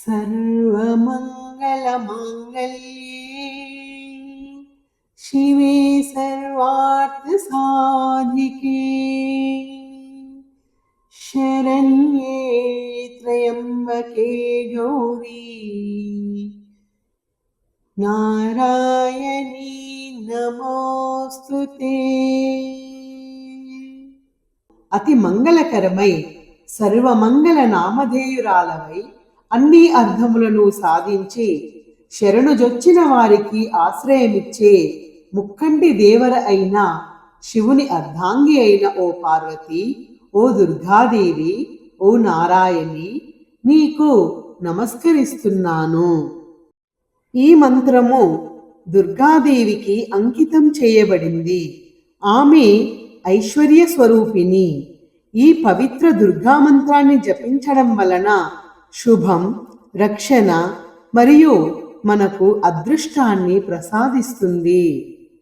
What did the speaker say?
सर्वमङ्गलमाङ्गल्ये शिवे सर्वार्थसाधिके शरण्ये त्र्यम्बके गौरी नारायणी नमोस्तुते। అతి మంగళకరమై సర్వమంగళ నామధేయురాలవై అన్ని అర్థములను సాధించి శరణుజొచ్చిన వారికి ఆశ్రయమిచ్చే ముక్కంటి దేవర అయిన శివుని అర్ధాంగి అయిన ఓ పార్వతి, ఓ దుర్గాదేవి, ఓ నారాయణి, నీకు నమస్కరిస్తున్నాను. ఈ మంత్రము దుర్గాదేవికి అంకితం చేయబడింది. ఆమె ఐశ్వర్య స్వరూపిణి. ఈ పవిత్ర దుర్గా మంత్రాన్ని జపించడం వలన శుభం, రక్షణ మరియు మనకు అదృష్టాన్ని ప్రసాదిస్తుంది.